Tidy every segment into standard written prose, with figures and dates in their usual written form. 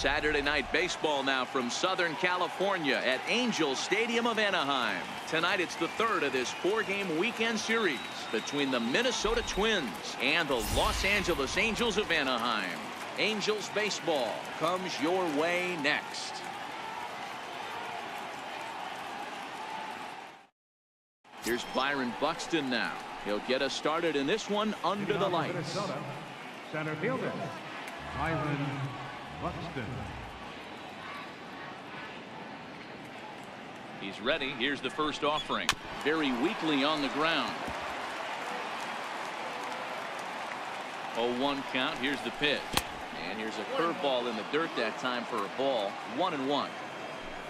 Saturday Night Baseball now from Southern California at Angels Stadium of Anaheim. Tonight it's the third of this four-game weekend series between the Minnesota Twins and the Los Angeles Angels of Anaheim. Angels baseball comes your way next. Here's Byron Buxton now. He'll get us started in this one under the lights. Center fielder, Byron Buxton. He's ready. Here's the first offering. Very weakly on the ground. 0-1 count. Here's the pitch. And here's a curveball in the dirt that time for a ball. 1-1.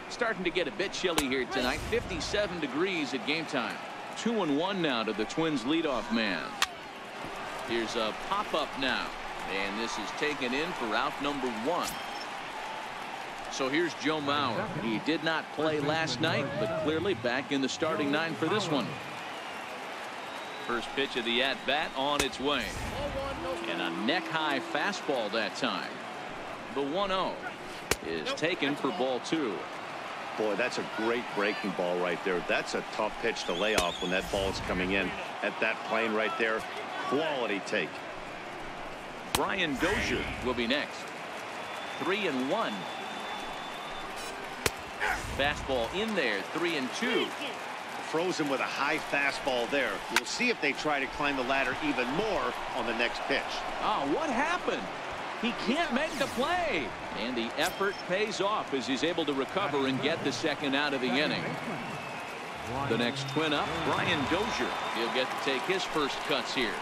Starting to get a bit chilly here tonight. 57 degrees at game time. 2-1 now to the Twins leadoff man. Here's a pop-up now. And this is taken in for out number 1. So here's Joe Mauer. He did not play last night, but clearly back in the starting 9 for this one. First pitch of the at-bat on its way. And a neck-high fastball that time. The 1-0 is taken for ball 2. Boy, that's a great breaking ball right there. That's a tough pitch to lay off when that ball is coming in at that plane right there. Quality take. Brian Dozier will be next. 3-1. Fastball in there. 3-2. Frozen with a high fastball there. We'll see if they try to climb the ladder even more on the next pitch. Oh, what happened? He can't make the play. And the effort pays off as he's able to recover and get the second out of the inning. The next Twin up, Brian Dozier. He'll get to take his first cuts here.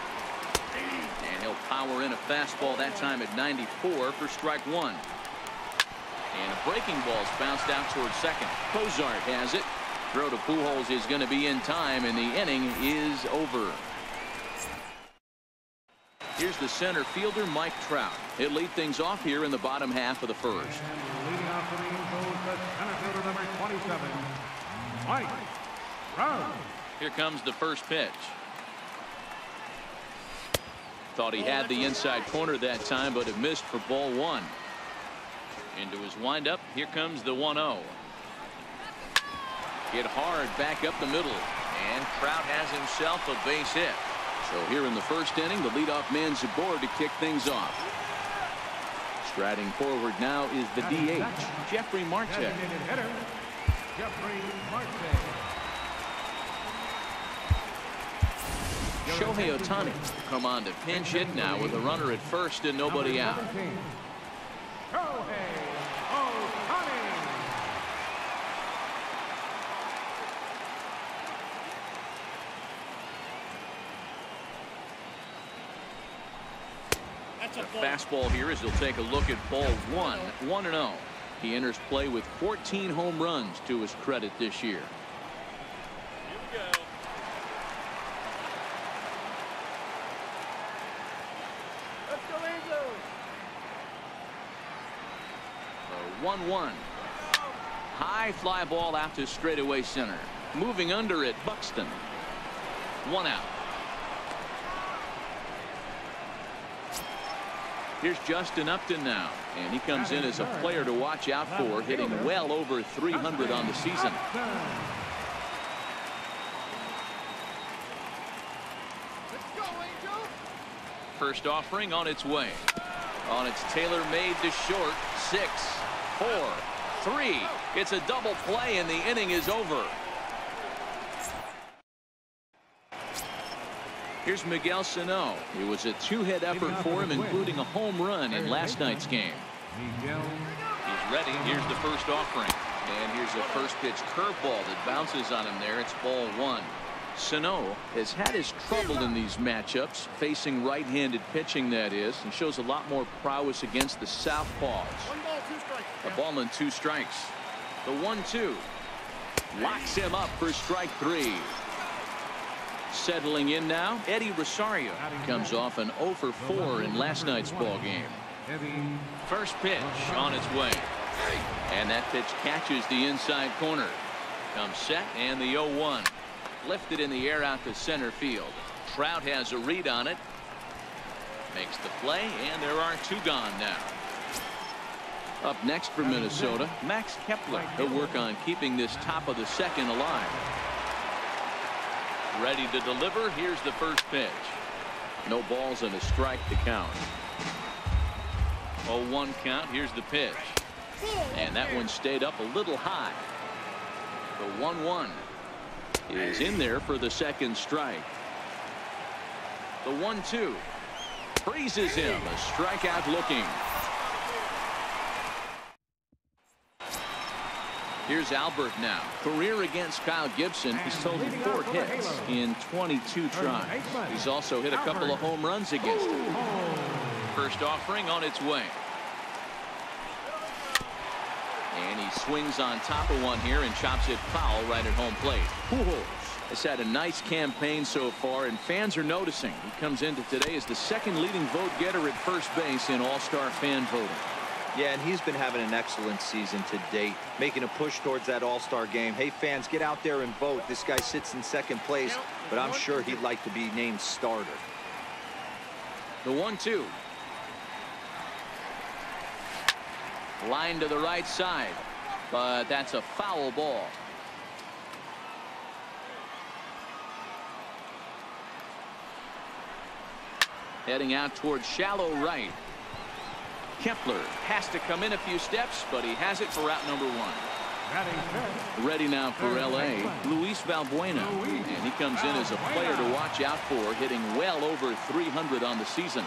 And he'll power in a fastball that time at 94 for strike 1. And a breaking ball's bounced out towards second. Cozart has it. Throw to Pujols is going to be in time, and the inning is over. Here's the center fielder, Mike Trout. He'll lead things off here in the bottom half of the first. And leading off for the Angels, the center fielder number 27, Mike Trout. Here comes the first pitch. Thought he had the inside corner that time, but it missed for ball 1. Into his windup, here comes the 1-0. Hit hard back up the middle, and Trout has himself a base hit. So here in the first inning, the leadoff man's aboard to kick things off. Striding forward now is the DH, Jeffrey Marte. Shohei Ohtani come on to pinch hit now with a runner at first and nobody out. The fastball here as he'll take a look at ball 1. 1-0. He enters play with 14 home runs to his credit this year. Here we go. Let's go, Angels. 1-1. High fly ball out to straightaway center. Moving under it, Buxton. 1 out. Here's Justin Upton now, and he comes in as a player to watch out for, hitting well over 300 on the season. First offering on its way. On its tailor-made to short. 6, 4, 3. It's a double play, and the inning is over. Here's Miguel Sano. It was a 2-hit effort for him, including a home run in last night's game. He's ready. Here's the first offering. And here's a first pitch curveball that bounces on him there. It's ball 1. Sano has had his trouble in these matchups, facing right-handed pitching, that is, and shows a lot more prowess against the southpaws. 1-2 strikes. The 1-2 locks him up for strike 3. Settling in now, Eddie Rosario comes off an 0 for 4 in last night's ball game. First pitch on its way, and that pitch catches the inside corner. Comes set, and the 0-1 lifted in the air out to center field. Trout has a read on it, makes the play, and there are 2 gone now. Up next for Minnesota, Max Kepler. He'll work on keeping this top of the second alive. Ready to deliver. Here's the first pitch. No balls and a strike to count. 0-1 count. Here's the pitch. And that one stayed up a little high. The 1-1 is in there for the second strike. The 1-2 freezes him. A strikeout looking. Here's Albert now. Career against Kyle Gibson. He's totaled 4 hits in 22 tries. He's also hit a couple of home runs against him. First offering on its way. And he swings on top of one here and chops it foul right at home plate. Pujols has had a nice campaign so far, and fans are noticing. He comes into today as the second leading vote getter at first base in All-Star fan voting. Yeah, and he's been having an excellent season to date, making a push towards that All-Star game. Hey, fans, get out there and vote. This guy sits in second place, but I'm sure he'd like to be named starter. The 1-2. Line to the right side, but that's a foul ball. Heading out towards shallow right. Kepler has to come in a few steps, but he has it for route number 1. Ready now for L.A., Luis Valbuena. And he comes in as a player to watch out for, hitting well over 300 on the season.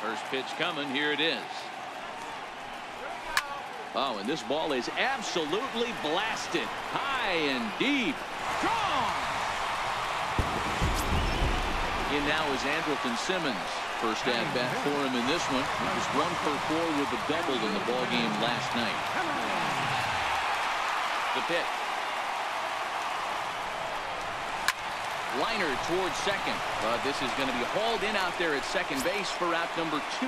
First pitch coming. Here it is. Oh, and this ball is absolutely blasted. High and deep. Gone! In now is Andrelton Simmons. First at bat for him in this one. He was 1 for 4 with a double in the ball game last night. The pitch. Liner towards second, but this is going to be hauled in out there at second base for out number 2.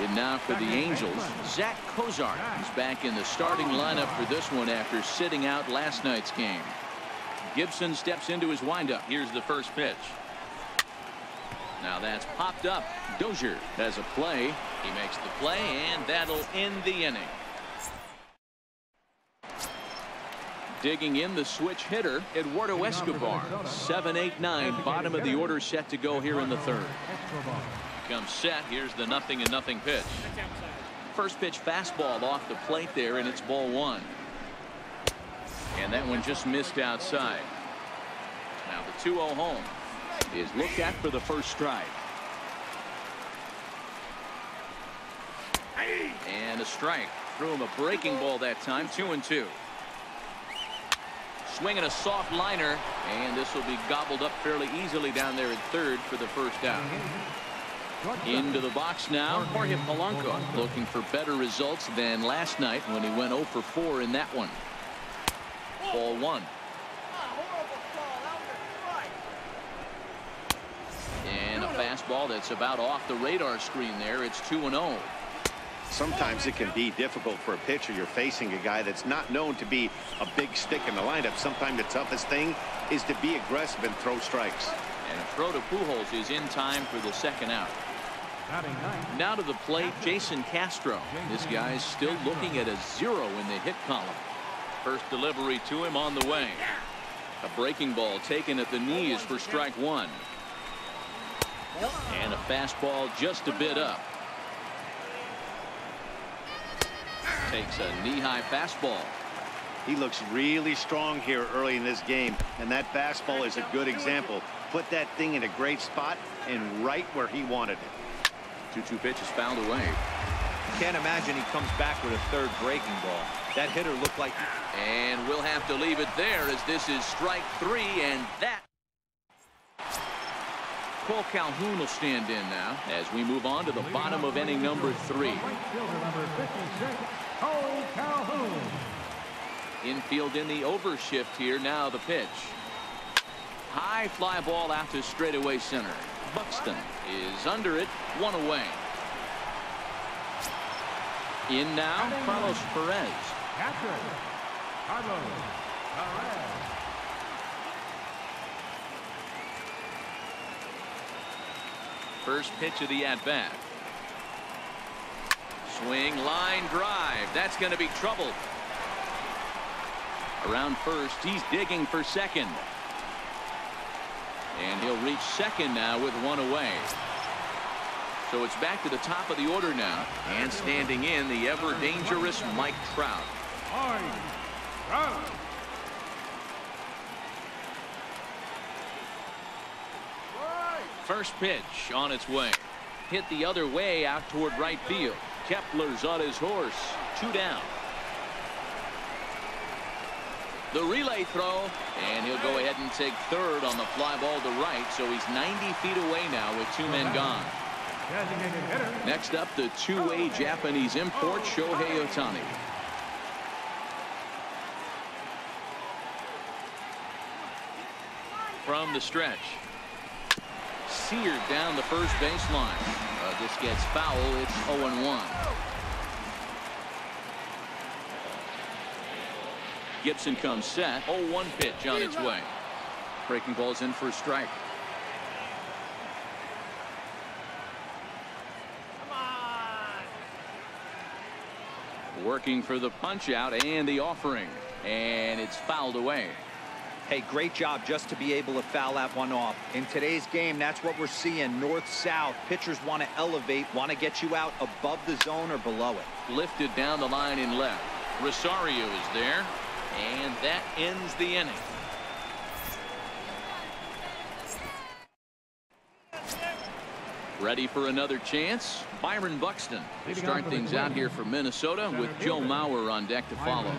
And now for the Angels, Zach Kozart is back in the starting lineup for this one after sitting out last night's game. Gibson steps into his windup. Here's the first pitch. Now that's popped up. Dozier has a play. He makes the play, and that'll end the inning. Digging in the switch hitter, Eduardo Escobar. 7-8-9, bottom of the order set to go here in the third. Comes set. Here's the 0-0 pitch. First pitch fastball off the plate there, and it's ball 1. And that one just missed outside. Now the 2-0 home is looked at for the first strike. And a strike. Threw him a breaking ball that time. 2-2. Swinging a soft liner, and this will be gobbled up fairly easily down there at third for the first out. Into the box now, Jorge Polanco, looking for better results than last night when he went 0 for 4 in that one. Ball 1. And a fastball that's about off the radar screen there. It's 2-0. Sometimes it can be difficult for a pitcher. You're facing a guy that's not known to be a big stick in the lineup. Sometimes the toughest thing is to be aggressive and throw strikes. And a throw to Pujols is in time for the second out. Now to the plate, Jason Castro. This guy's still looking at a 0 in the hit column. First delivery to him on the way. A breaking ball taken at the knees for strike 1. And a fastball just a bit up. Takes a knee-high fastball. He looks really strong here early in this game, and that fastball is a good example. Put that thing in a great spot and right where he wanted it. 2-2 pitch is fouled away. Can't imagine he comes back with a third breaking ball. That hitter looked like... And we'll have to leave it there as this is strike 3, and that... Cole Calhoun will stand in now as we move on to the bottom of inning number 3. Infield in the overshift here. Now the pitch. High fly ball out to straightaway center. Buxton is under it. 1 away. In now, Carlos Perez. Carlos Perez. First pitch of the at-bat. Swing, line drive. That's going to be trouble. Around first, he's digging for second. And he'll reach second now with one away. So it's back to the top of the order now. And standing in, the ever-dangerous Mike Trout. First pitch on its way. Hit the other way out toward right field. Kepler's on his horse. 2 down. The relay throw, and he'll go ahead and take third on the fly ball to right, so he's 90 feet away now with 2 men gone. Next up, the two-way Japanese import, Shohei Ohtani. From the stretch. Seared down the first baseline. This gets foul. It's 0-1. Gibson comes set. 0-1 pitch on its way. Breaking ball's in for a strike. Working for the punch out and the offering, and it's fouled away. Hey, great job just to be able to foul that one off. In today's game, that's what we're seeing. North-south. Pitchers want to elevate, want to get you out above the zone or below it. Lifted down the line in left. Rosario is there, and that ends the inning. Ready for another chance? Byron Buxton will start things out here for Minnesota with Joe Mauer on deck to follow.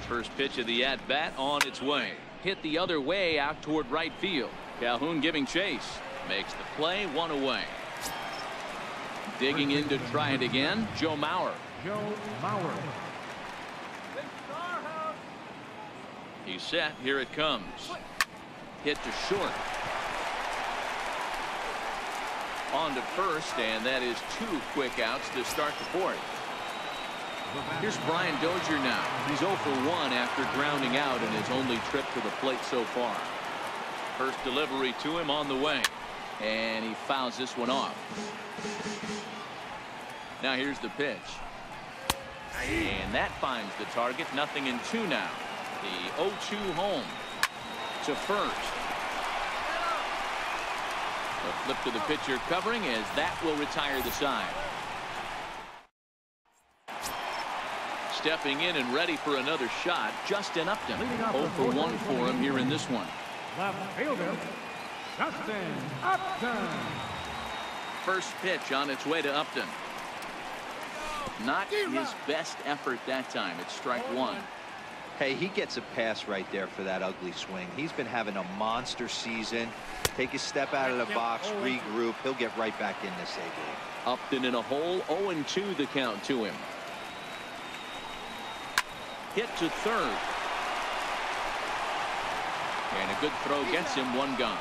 First pitch of the at-bat on its way. Hit the other way out toward right field. Calhoun giving chase. Makes the play, 1 away. Digging in to try it again, Joe Mauer. He's set. Here it comes. Hit to short. On to first, and that is 2 quick outs to start the 4th. Here's Brian Dozier now. He's 0 for 1 after grounding out in his only trip to the plate so far. First delivery to him on the way, and he fouls this one off. Now here's the pitch, and that finds the target. 0-2 now. The 0-2 home to first. A flip to the pitcher covering as that will retire the side. Stepping in and ready for another shot, Justin Upton. 0 for 1 for him here in this one. Left fielder, Justin Upton. First pitch on its way to Upton. Not his best effort that time. It's strike 1. Hey, he gets a pass right there for that ugly swing. He's been having a monster season. Take a step out of the box, regroup. He'll get right back in this A-game. Upton in a hole, 0-2 the count to him. Hit to third. And a good throw gets him 1 gone.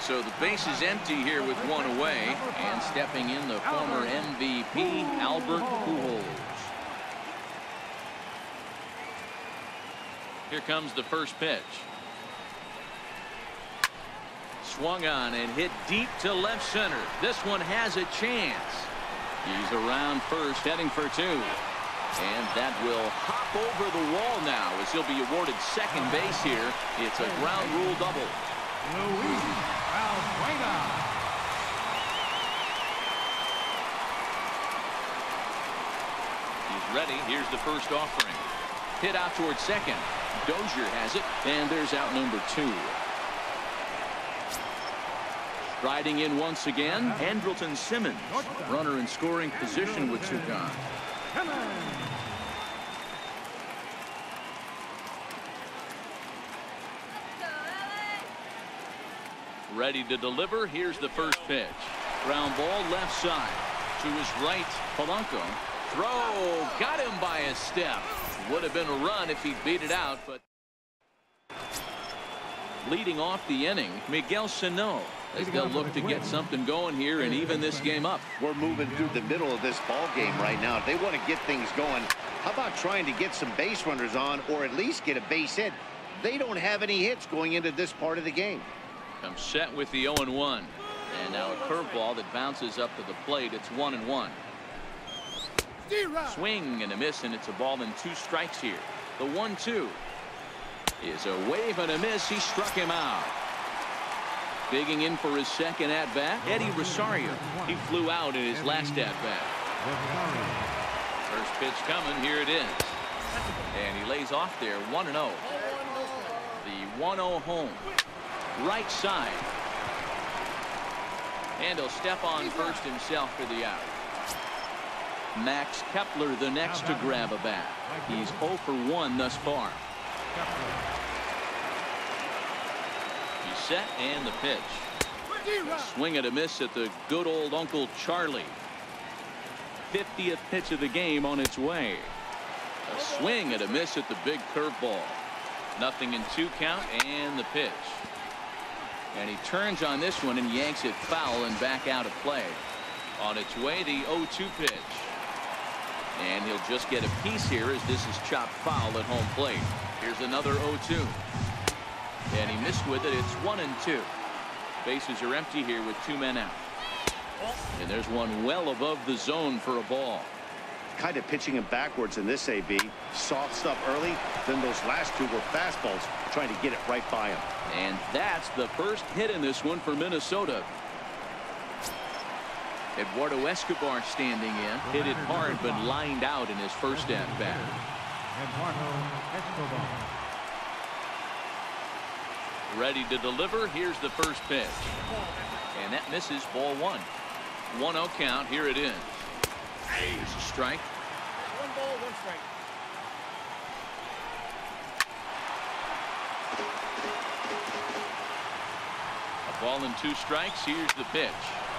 So the base is empty here with 1 away. And stepping in, the former MVP, Albert Pujols. Here comes the first pitch. Swung on and hit deep to left center. This one has a chance. He's around first, heading for 2. And that will hop over the wall now as he'll be awarded second base here. It's a ground rule double. He's ready. Here's the first offering. Hit out towards second. Dozier has it, and there's out number 2. Riding in once again, Andrelton Simmons. Runner in scoring position with 2 gone. Ready to deliver. Here's the first pitch. Ground ball left side. To his right, Polanco. Throw. Got him by a step. Would have been a run if he beat it out, but leading off the inning, Miguel Sano, as they'll look to get something going here and even this game up. We're moving through the middle of this ball game right now. If they want to get things going, how about trying to get some base runners on or at least get a base hit? They don't have any hits going into this part of the game. I'm set with the 0-1. And now a curveball that bounces up to the plate. It's 1-1. Swing and a miss, and it's a ball and 2 strikes here. The 1-2 is a wave and a miss. He struck him out. Digging in for his second at-bat, Eddie Rosario. He flew out in his last at-bat. First pitch coming. Here it is. And he lays off there. 1-0. The 1-0 home. Right side. And he'll step on first himself for the out. Max Kepler the next to grab a bat. He's 0 for 1 thus far. He's set and the pitch. A swing and a miss at the good old Uncle Charlie. 50th pitch of the game on its way. A swing and a miss at the big curveball. 0-2 count and the pitch. And he turns on this one and yanks it foul and back out of play. On its way, the 0-2 pitch. And he'll just get a piece here as this is chopped foul at home plate. Here's another 0-2. And he missed with it. It's 1-2. Bases are empty here with 2 men out. And there's one well above the zone for a ball. Kind of pitching him backwards in this AB. Soft stuff early. Then those last 2 were fastballs, trying to get it right by him. And that's the first hit in this one for Minnesota. Eduardo Escobar standing in. Hit it hard but lined out in his first at-bat. Eduardo Escobar. Ready to deliver. Here's the first pitch. And that misses. Ball 1. 1-0 count. Here it is. Here's a strike. 1 ball, 1 strike. A ball and 2 strikes. Here's the pitch.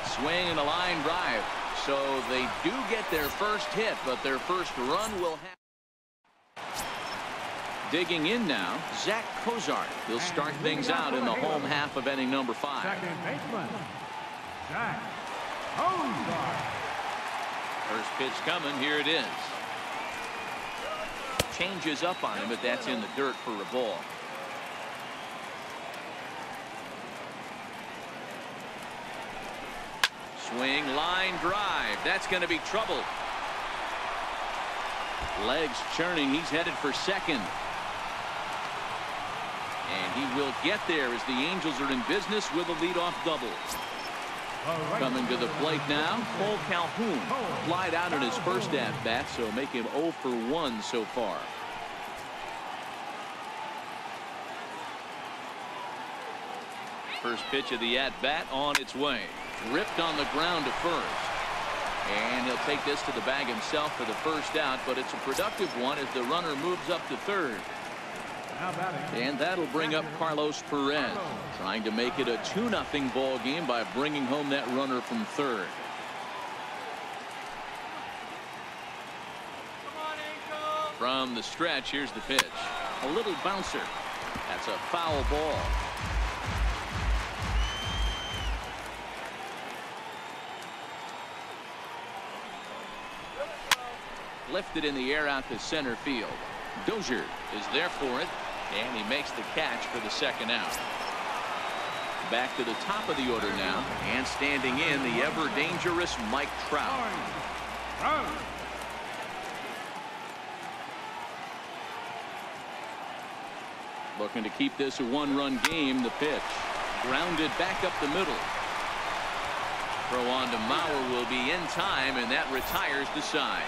Swing and a line drive. So they do get their first hit, but their first run will have. Digging in now, Zach Cozart. He'll start things out in the home half of inning number 5. Second baseman, Zach Cozart. First pitch coming. Here it is. Changes up on him, but that's in the dirt for a ball. Swing, line drive. That's going to be trouble. Legs churning. He's headed for second. And he will get there as the Angels are in business with a leadoff double. Coming to the plate now, Cole Calhoun. Flied out in his first at-bat, so make him 0 for 1 so far. First pitch of the at-bat on its way. Ripped on the ground to first. And he'll take this to the bag himself for the first out, but it's a productive one as the runner moves up to third. And that'll bring up Carlos Perez, trying to make it a 2-0 ball game by bringing home that runner from third. From the stretch, here's the pitch. A little bouncer. That's a foul ball. Lifted in the air out to center field. Dozier is there for it, and he makes the catch for the second out. Back to the top of the order now, and standing in the ever-dangerous Mike Trout. Looking to keep this a 1-run game. The pitch. Grounded back up the middle. Throw on to Mauer will be in time, and that retires the side.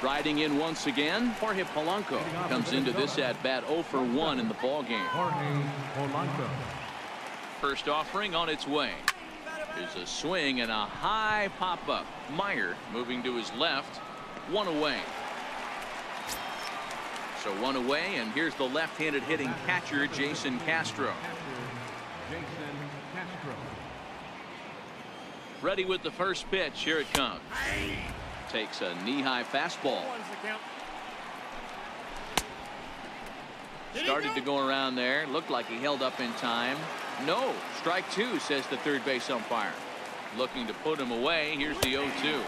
Riding in once again, Jorge Polanco comes into this at-bat 0 for 1 in the ballgame. Jorge Polanco. First offering on its way. There's a swing and a high pop-up. Meyer moving to his left. 1 away. So 1 away, and here's the left-handed hitting catcher, Jason Castro. Jason Castro. Ready with the first pitch. Here it comes. Takes a knee-high fastball. Started to go around there. Looked like he held up in time. No. Strike 2, says the third base umpire. Looking to put him away. Here's the 0-2.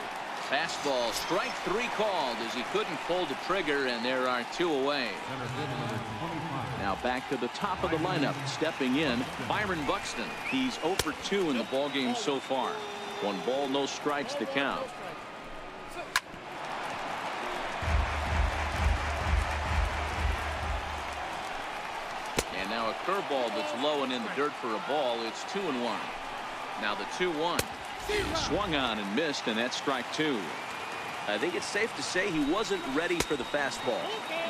Fastball, strike 3 called as he couldn't pull the trigger, and there are 2 away. Now back to the top of the lineup. Stepping in, Byron Buxton. He's 0 for 2 in the ballgame so far. 1 ball, no strikes to count. And now a curveball that's low and in the dirt for a ball. It's 2-1. Now the 2-1. Swung on and missed, and that's strike 2. I think it's safe to say he wasn't ready for the fastball.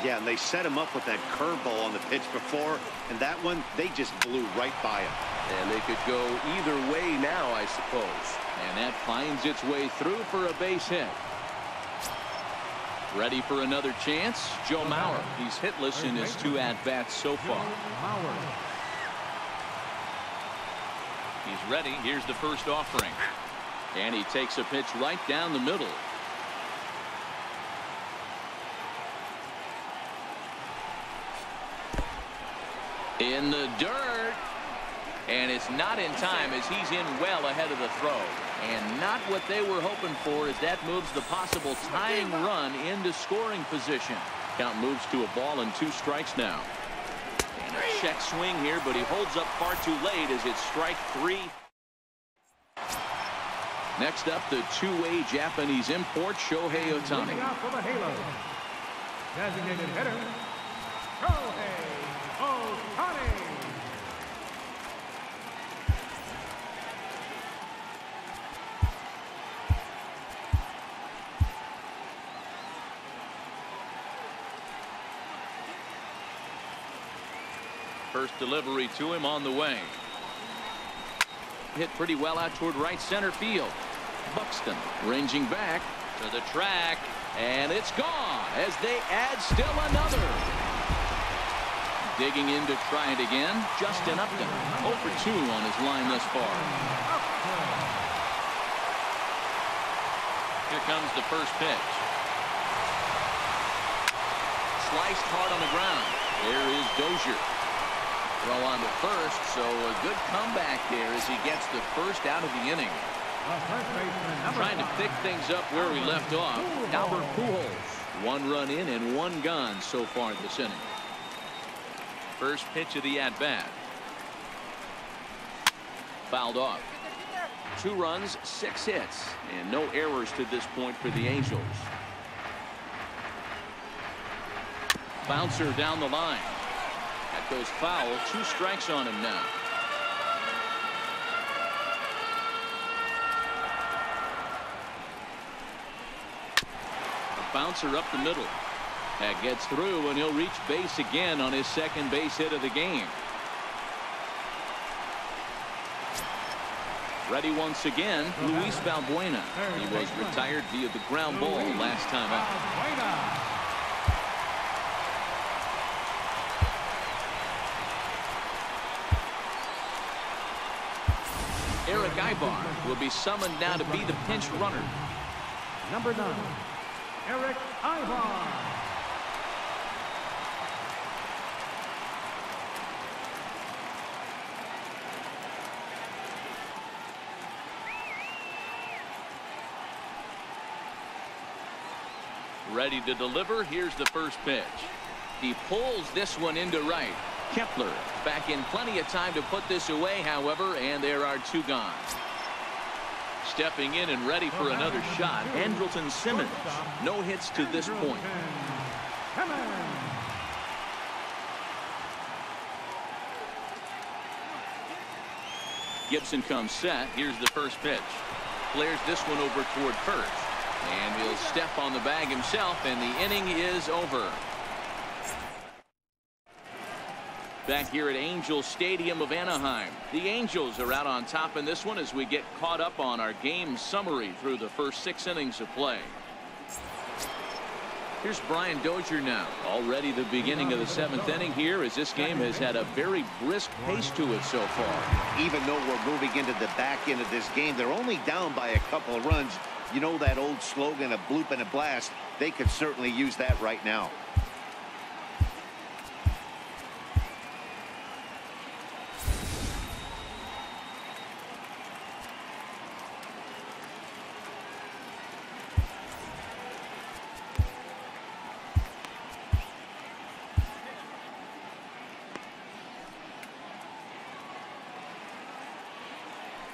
Yeah, and they set him up with that curveball on the pitch before, and that one, they just blew right by him. And they could go either way now, I suppose. And that finds its way through for a base hit. Ready for another chance? Joe Mauer. He's hitless in his 2 at-bats so far. He's ready. Here's the first offering. And he takes a pitch right down the middle. In the dirt. And it's not in time as he's in well ahead of the throw. And not what they were hoping for as that moves the possible tying run into scoring position. Count moves to a ball and 2 strikes now. And a check swing here, but he holds up far too late as it's strike 3. Next up, the 2-way Japanese import, Shohei Ohtani. For the Halos, designated hitter, Shohei Ohtani. First delivery to him on the way. Hit pretty well out toward right center field. Buxton ranging back to the track, and it's gone as they add still another. Digging in to try it again, Justin Upton, 0 for 2 on his line thus far. Here comes the first pitch. Sliced hard on the ground. There is Dozier. Throw on to first, so a good comeback there as he gets the first out of the inning. Trying to pick things up where we left off. Albert Pujols, 1 run in and 1 gone so far this inning. First pitch of the at-bat. Fouled off. 2 runs, 6 hits, and no errors to this point for the Angels. Bouncer down the line. That goes foul. 2 strikes on him now. A bouncer up the middle. That gets through, and he'll reach base again on his second base hit of the game. Ready once again, Luis Valbuena. He was retired via the ground ball last time out. Eric Ibar will be summoned now to be the pinch runner. Number 9, Eric Ibar. Ready to deliver. Here's the first pitch. He pulls this one into right. Kepler back in plenty of time to put this away, however, and there are 2 gone. Stepping in and ready for another shot, Andrelton Simmons. No hits to this point. Gibson comes set. Here's the first pitch. Flares this one over toward first. And he'll step on the bag himself, and the inning is over. Back here at Angels Stadium of Anaheim. The Angels are out on top in this one as we get caught up on our game summary through the first 6 innings of play. Here's Brian Dozier now. Already the beginning of the 7th inning here as this game has had a very brisk pace to it so far. Even though we're moving into the back end of this game, they're only down by a couple of runs. You know that old slogan, a bloop and a blast. They could certainly use that right now.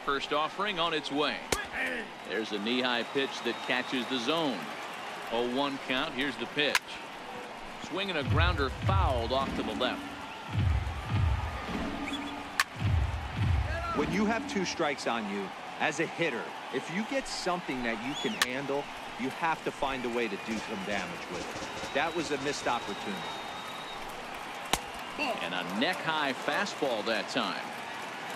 First offering on its way. There's a knee-high pitch that catches the zone. 0-1 count. Here's the pitch. Swinging a grounder fouled off to the left. When you have 2 strikes on you, as a hitter, if you get something that you can handle, you have to find a way to do some damage with it. That was a missed opportunity. And a neck-high fastball that time.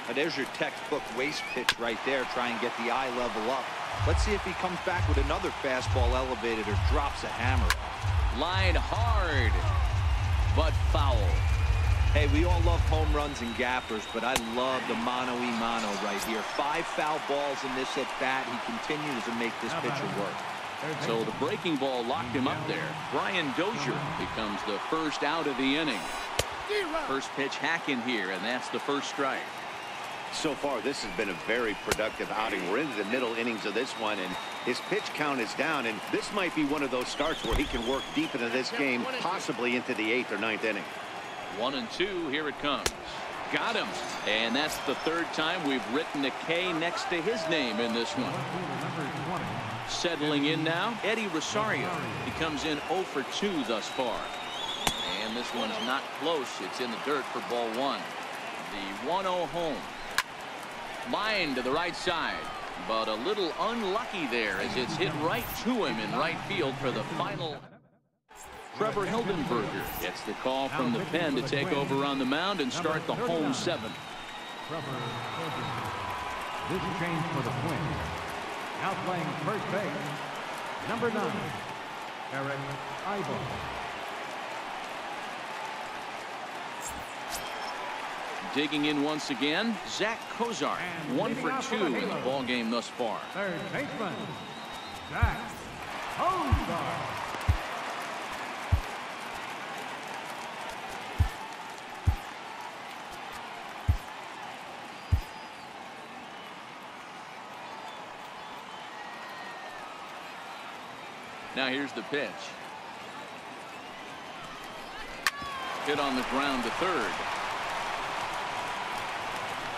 Now there's your textbook waist pitch right there. Try and get the eye level up. Let's see if he comes back with another fastball elevated or drops a hammer. Line hard, but foul. Hey, we all love home runs and gappers, but I love the mano-y-mano right here. 5 foul balls in this at-bat. He continues to make this pitcher work. So the breaking ball locked him up there. Brian Dozier becomes the first out of the inning. First pitch hacking here, and that's the first strike. So far, this has been a very productive outing. We're into the middle innings of this one, and his pitch count is down, and this might be one of those starts where he can work deep into this game, possibly into the 8th or 9th inning. 1-2, here it comes. Got him. And that's the 3rd time we've written a K next to his name in this one. Settling in now, Eddie Rosario. He comes in 0 for 2 thus far. And this one's not close. It's in the dirt for ball 1. The 1-0 home. Line to the right side, but a little unlucky there as it's hit right to him in right field for the final. Trevor Hildenberger gets the call from the pen to take over on the mound and start the home 7th. This change for the Twins. Now playing first base, number 9, Eric Ivo. Digging in once again, Zach Kozar, 1 for 2 in the ball game thus far. Third baseman, Zach Kozar. Now here's the pitch. Hit on the ground to third.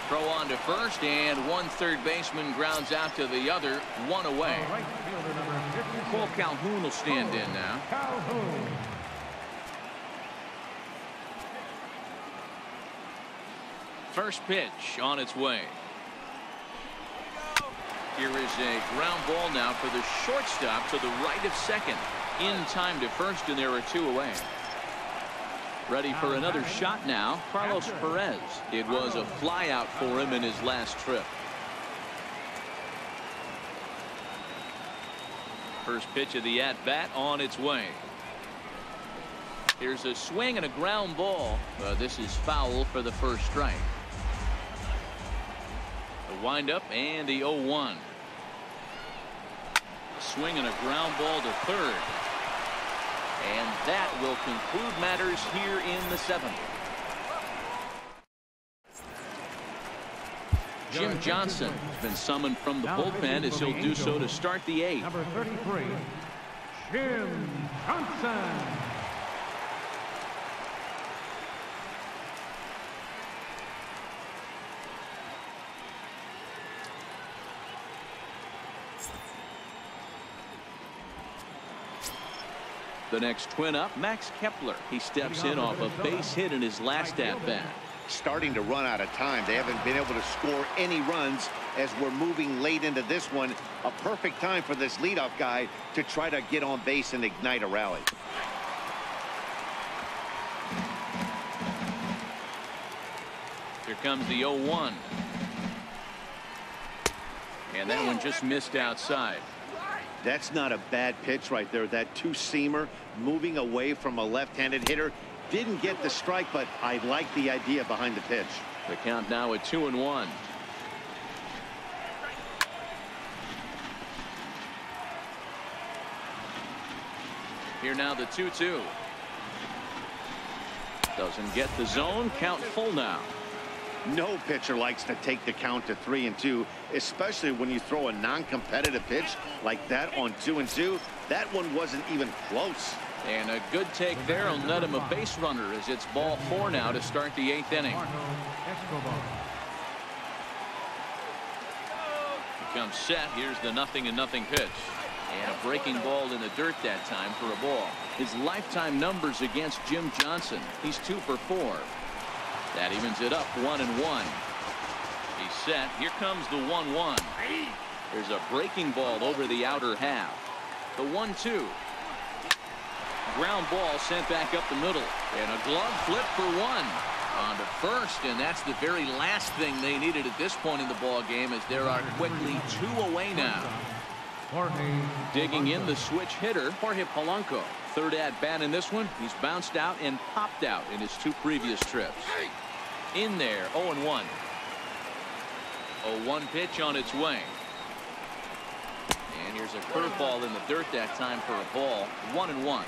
Throw on to first, and one third baseman grounds out to the other, 1 away. Cole Calhoun will stand in now. First pitch on its way. Here is a ground ball now for the shortstop to the right of second. In time to first, and there are 2 away. Ready for another shot now, Carlos Perez. It was a flyout for him in his last trip. First pitch of the at-bat on its way. Here's a swing and a ground ball. This is foul for the first strike. The windup and the 0-1. Swing and a ground ball to third. And that will conclude matters here in the 7th. Jim Johnson has been summoned from the bullpen as he'll do so to start the 8th. Number 33, Jim Johnson. The next twin up, Max Kepler. He steps in off a base hit in his last at-bat. Starting to run out of time. They haven't been able to score any runs as we're moving late into this one. A perfect time for this leadoff guy to try to get on base and ignite a rally. Here comes the 0-1. And that one just missed outside. That's not a bad pitch right there. That two-seamer moving away from a left-handed hitter. Didn't get the strike, but I like the idea behind the pitch. The count now at 2-1. Here now the 2-2. Doesn't get the zone. Count full now. No pitcher likes to take the count to 3-2, especially when you throw a non-competitive pitch like that on 2-2. That one wasn't even close. And a good take there will net him a base runner as it's ball 4 now to start the 8th inning. comes set. Here's the 0-0 pitch. And a breaking ball in the dirt that time for a ball. His lifetime numbers against Jim Johnson. He's 2 for 4. That evens it up 1-1. He's set. Here comes the 1-1. There's a breaking ball over the outer half. The 1-2. Ground ball sent back up the middle. And a glove flip for 1. On to first, and that's the very last thing they needed at this point in the ball game, as there are quickly 2 away now. Digging in the switch hitter, Jorge Polanco. Third at bat in this one. He's bounced out and popped out in his 2 previous trips. In there, 0-1. 0-1 pitch on its way. And here's a curveball in the dirt that time for a ball. 1-1.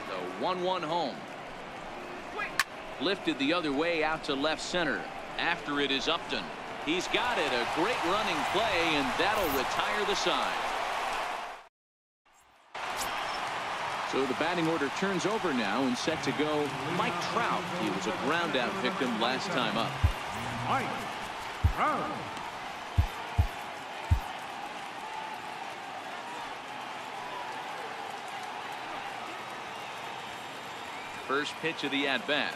The 1-1 home. Lifted the other way out to left center. After it is Upton. He's got it. A great running play, and that'll retire the side. So the batting order turns over now, and set to go Mike Trout. He was a ground out victim last time up. Mike Trout. First pitch of the at-bat.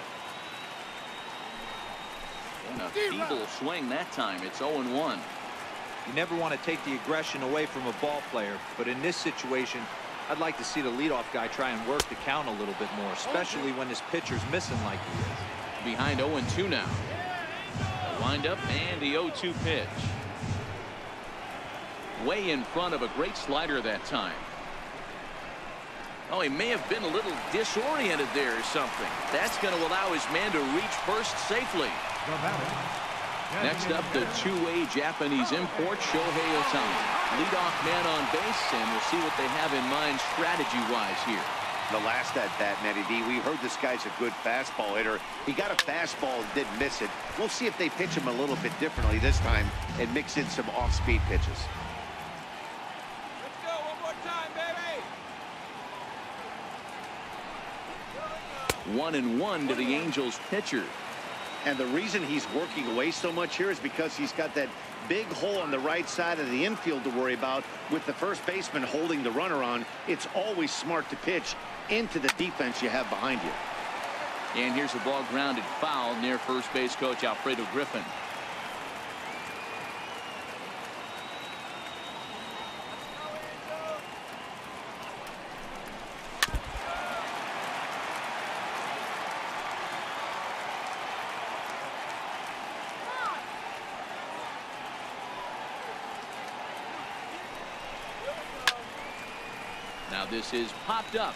And a feeble swing that time. It's 0-1. You never want to take the aggression away from a ball player, but in this situation, I'd like to see the leadoff guy try and work the count a little bit more, especially when this pitcher's missing like he is. Behind 0-2 now. The windup and the 0-2 pitch. Way in front of a great slider that time. Oh, he may have been a little disoriented there or something. That's going to allow his man to reach first safely. Next up, the 2-way Japanese import, Shohei Ohtani. Leadoff man on base, and we'll see what they have in mind strategy-wise here. The last at-bat, Matty D, we heard this guy's a good fastball hitter. He got a fastball and didn't miss it. We'll see if they pitch him a little bit differently this time and mix in some off-speed pitches. Let's go one more time, baby. 1-1 to the Angels pitcher. And the reason he's working away so much here is because he's got that big hole on the right side of the infield to worry about with the first baseman holding the runner on. It's always smart to pitch into the defense you have behind you. And here's a ball grounded foul near first base coach Alfredo Griffin. Now this is popped up.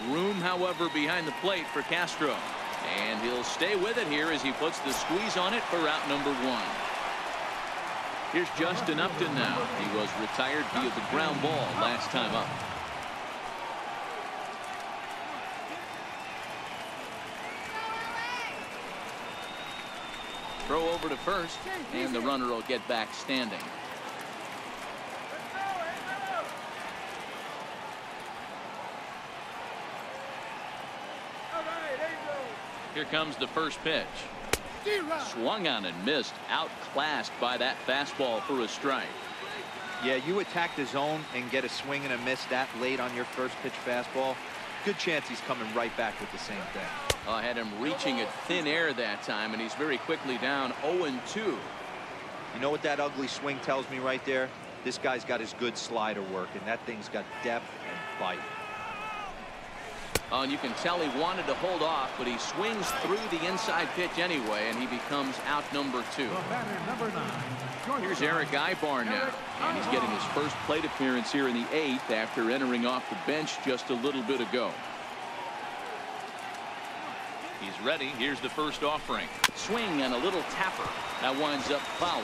Room, however, behind the plate for Castro. And he'll stay with it here as he puts the squeeze on it for out number 1. Here's Justin Upton now. He was retired via the ground ball last time up. Throw over to first, and the runner will get back standing. Here comes the first pitch. Swung on and missed. Outclassed by that fastball for a strike. Yeah, you attack the zone and get a swing and a miss that late on your first pitch fastball. Good chance he's coming right back with the same thing. I had him reaching at thin air that time, and he's very quickly down 0-2. You know what that ugly swing tells me right there? This guy's got his good slider work, and that thing's got depth and bite. Oh, and you can tell he wanted to hold off, but he swings through the inside pitch anyway, and he becomes out number 2. Here's Eric Ibar now, and he's getting his first plate appearance here in the 8th after entering off the bench just a little bit ago. He's ready. Here's the first offering. Swing and a little tapper. That winds up foul.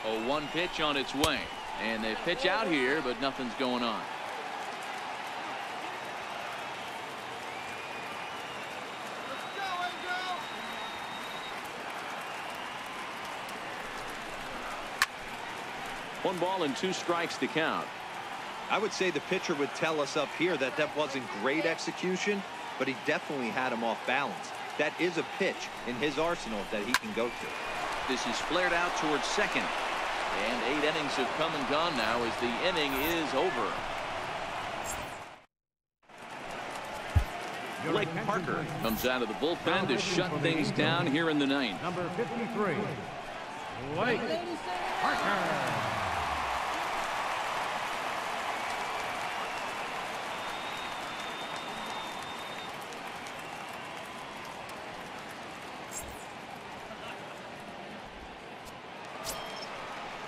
A 1 pitch on its way, and they pitch out here, but nothing's going on. One ball and 2 strikes to count. I would say the pitcher would tell us up here that that wasn't great execution, but he definitely had him off balance. That is a pitch in his arsenal that he can go to. This is flared out towards second. And 8 innings have come and gone now as the inning is over. Blake Parker comes out of the bullpen to shut things down here in the ninth. Number 53, Blake Parker.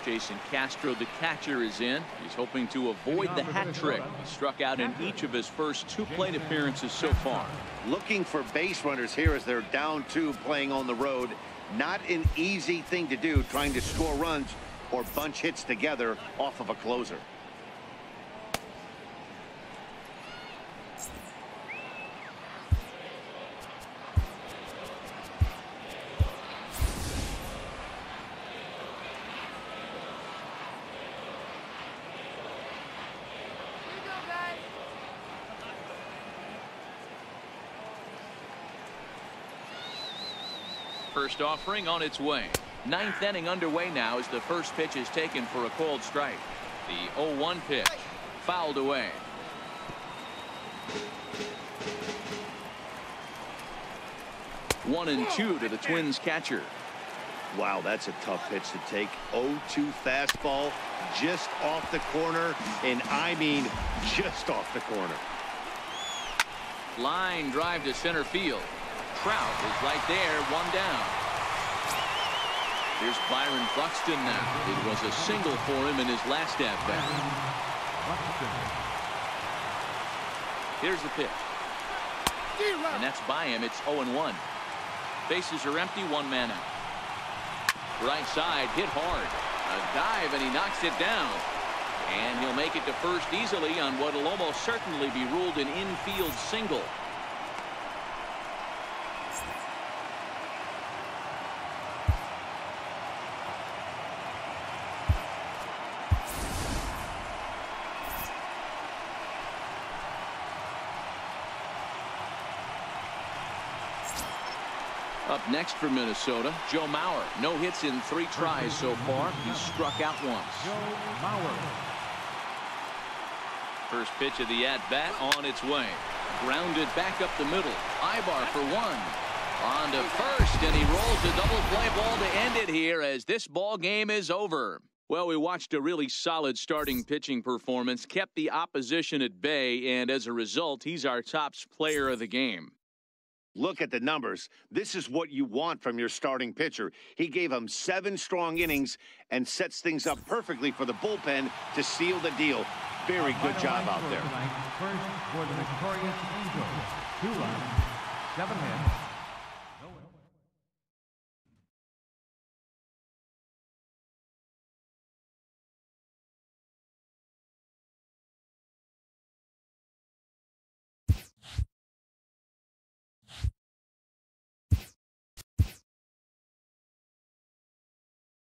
Jason Castro, the catcher, is in. He's hoping to avoid the hat trick. He struck out in each of his first 2 plate appearances so far. Looking for base runners here as they're down 2 playing on the road. Not an easy thing to do, trying to score runs or bunch hits together off of a closer. First offering on its way. 9th inning underway now as the first pitch is taken for a called strike. The 0-1 pitch fouled away. One and 2 to the Twins catcher. Wow, that's a tough pitch to take. 0-2 fastball just off the corner, and I mean just off the corner. Line drive to center field. Trout is right there, 1 down. Here's Byron Buxton now. It was a single for him in his last at-bat. Here's the pitch. And that's by him. It's 0-1. Bases are empty, 1 man out. Right side, hit hard. A dive, and he knocks it down. And he'll make it to first easily on what will almost certainly be ruled an infield single. Up next for Minnesota, Joe Mauer. No hits in 3 tries so far. He's struck out once. Joe Mauer. First pitch of the at-bat on its way. Grounded back up the middle. Ibar for 1. On to first, and he rolls a double play ball to end it here as this ball game is over. Well, we watched a really solid starting pitching performance, kept the opposition at bay, and as a result, he's our top player of the game. Look at the numbers. This is what you want from your starting pitcher. He gave him 7 strong innings and sets things up perfectly for the bullpen to seal the deal. Very good job out there. First for the victorious Angels. 2 runs, 7 hits.